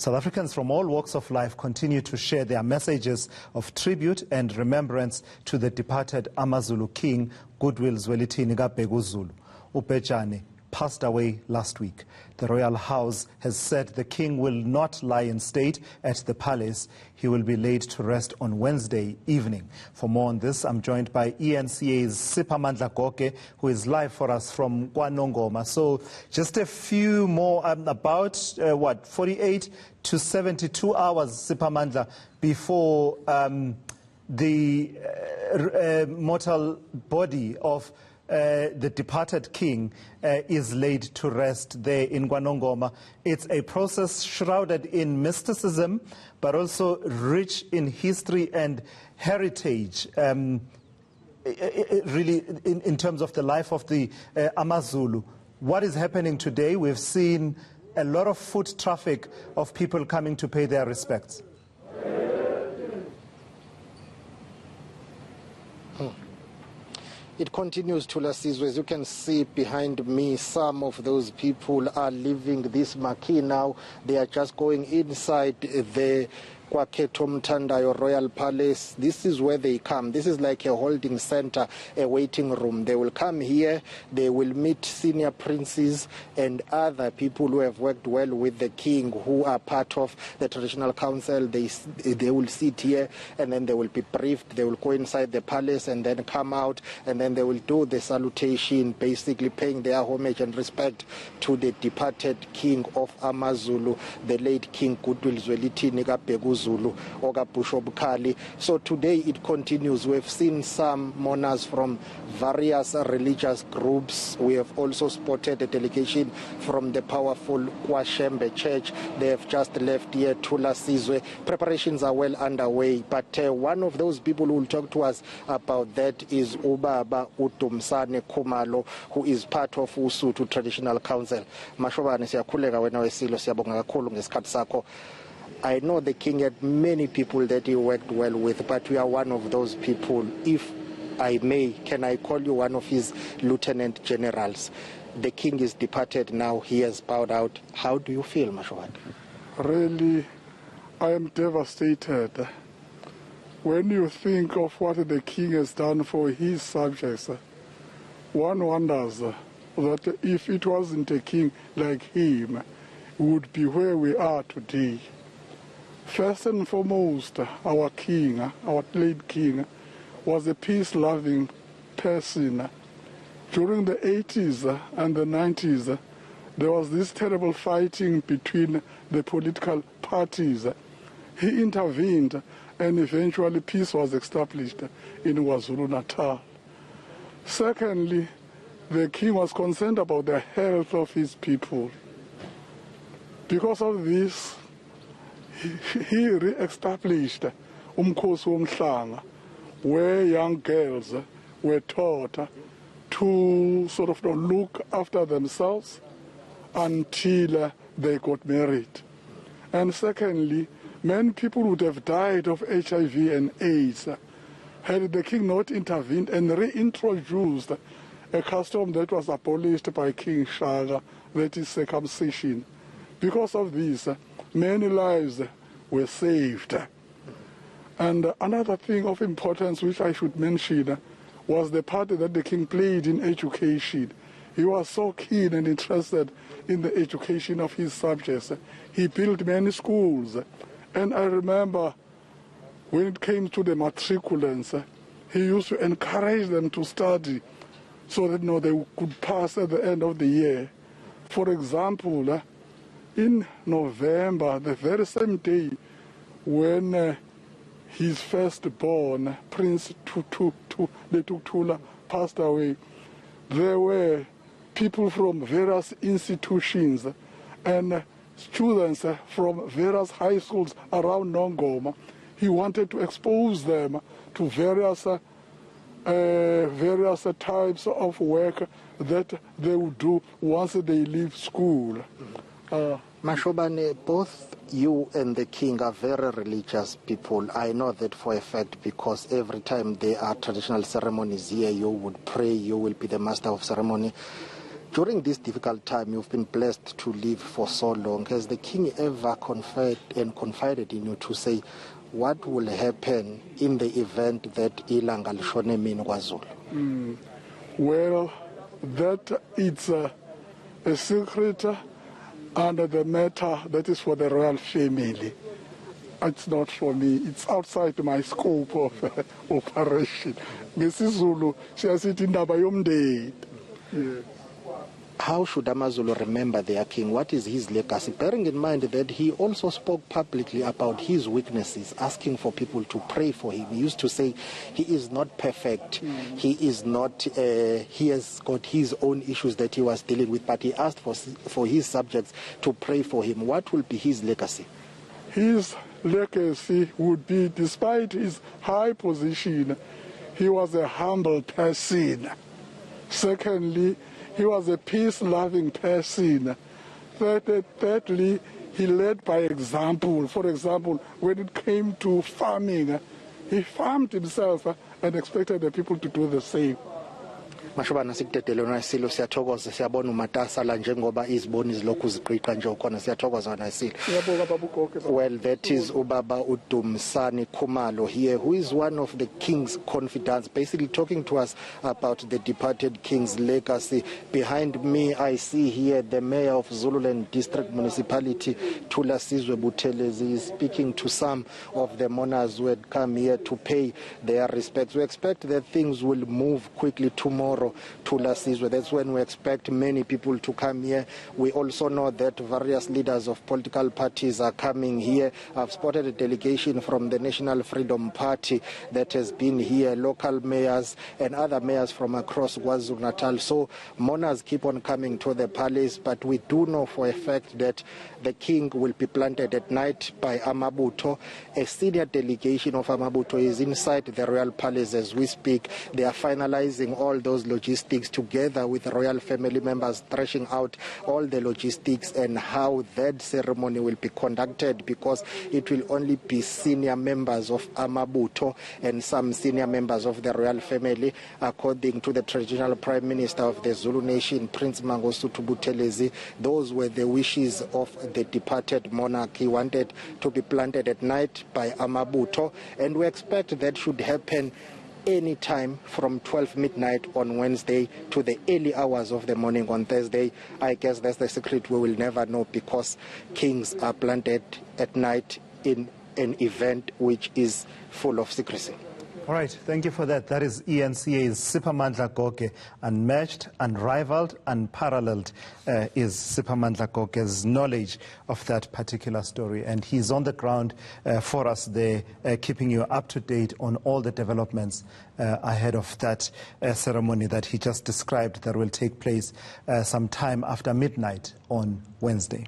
South Africans from all walks of life continue to share their messages of tribute and remembrance to the departed AmaZulu king, Goodwill Zwelithini Zulu. Upejane passed away last week. The royal house has said the king will not lie in state at the palace. He will be laid to rest on Wednesday evening. For more on this, I'm joined by eNCA's Siphamandla Goge, who is live for us from KwaNongoma. So just a few more, about 48 to 72 hours, Siphamandla, before the mortal body of the departed king is laid to rest there in KwaNongoma. It's a process shrouded in mysticism, but also rich in history and heritage, really in terms of the life of the AmaZulu. What is happening today? We've seen a lot of foot traffic of people coming to pay their respects. It continues to Lasizwe. As you can see behind me, some of those people are leaving this marquee now. They are just going inside the Kwakhetho Mthandayo Royal Palace. This is where they come. This is like a holding center, a waiting room. They will come here, they will meet senior princes and other people who have worked well with the king, who are part of the traditional council. They will sit here and then they will be briefed. They will go inside the palace and then come out, and then they will do the salutation, basically paying their homage and respect to the departed king of AmaZulu, the late King Goodwill Zwelithini Zulu, Oga Busho Bukali. So today it continues. We've seen some mourners from various religious groups. We have also spotted a delegation from the powerful Kwashembe Church. They have just left here to Lasizwe. Preparations are well underway, but one of those people who will talk to us about that is Ubaba Dumisani Khumalo, who is part of Osothu Traditional Council. Mashobane siyakhuleka wena wesilo, siyabonga kakhulu ngesikhathi sakho. I know the king had many people that he worked well with, but we are one of those people. If I may, can I call you one of his lieutenant generals? The king is departed now. He has bowed out. How do you feel, Mashwan? Really, I am devastated. When you think of what the king has done for his subjects, one wonders that if it wasn't a king like him, we would be where we are today. First and foremost, our king, our late king, was a peace-loving person. During the 80s and the 90s, there was this terrible fighting between the political parties. He intervened, and eventually peace was established in KwaZulu-Natal. Secondly, the king was concerned about the health of his people. Because of this, he re-established Umkhosi Womhlanga, where young girls were taught to sort of look after themselves until they got married. And secondly, many people would have died of HIV and AIDS had the king not intervened and reintroduced a custom that was abolished by King Shaka, that is circumcision. Because of this, many lives were saved. And another thing of importance which I should mention was the part that the king played in education. He was so keen and interested in the education of his subjects. He built many schools. And I remember when it came to the matriculants, he used to encourage them to study so that they could pass at the end of the year. For example, in November, the very same day when his firstborn, Prince Tuktula, passed away, there were people from various institutions and students from various high schools around Nongoma. He wanted to expose them to various types of work that they would do once they leave school. Mashobane, both you and the king are very religious people. I know that for a fact, because every time there are traditional ceremonies here, you would pray, you will be the master of ceremony. During this difficult time, you've been blessed to live for so long. Has the king ever confided in you to say what will happen in the event that ilanga lishone emini kwaZulu? Well, that it's a secret under the matter that is for the royal family. It's not for me. It's outside my scope of operation. NgesiZulu siyasithi indaba yomndeni. How should AmaZulu remember their king? What is his legacy? Bearing in mind that he also spoke publicly about his weaknesses, asking for people to pray for him. He used to say he is not perfect. He is not. He has got his own issues that he was dealing with, but he asked for his subjects to pray for him. What will be his legacy? His legacy would be, despite his high position, he was a humble person. Secondly, he was a peace-loving person. Thirdly, he led by example. For example, when it came to farming, he farmed himself and expected the people to do the same. Mashobana sikudedelona isilo siyathokoza siyabona umatasa la njengoba iziboni zilokhu ziqiqa nje ukhona siyathokoza na isilo. Well, that is ubaba uDumisani Khumalo here, who is one of the king's confidants, basically talking to us about the departed king's legacy. Behind me I see here the mayor of Zululand District Municipality, Thula Sizwe Buthelezi, is speaking to some of the mourners who had come here to pay their respects. We expect that things will move quickly tomorrow. Thula Sizwe. That's when we expect many people to come here. We also know that various leaders of political parties are coming here. I've spotted a delegation from the National Freedom Party that has been here, local mayors and other mayors from across KwaZulu-Natal. So mourners keep on coming to the palace, but we do know for a fact that the king will be planted at night by Amabutho. A senior delegation of Amabutho is inside the royal palace as we speak. They are finalizing all those logistics together with royal family members, thrashing out all the logistics and how that ceremony will be conducted, because it will only be senior members of Amabutho and some senior members of the royal family, according to the traditional prime minister of the Zulu nation, Prince Osothu Buthelezi. Those were the wishes of the departed monarch. He wanted to be planted at night by Amabutho, and we expect that should happen any time from 12 midnight on Wednesday to the early hours of the morning on Thursday. I guess that's the secret we will never know, because kings are planted at night in an event which is full of secrecy. All right, thank you for that. That is eNCA's Siphamandla Goge. Unmatched, unrivaled, unparalleled is Siphamandla Goge's knowledge of that particular story. And he's on the ground for us there, keeping you up to date on all the developments ahead of that ceremony that he just described that will take place sometime after midnight on Wednesday.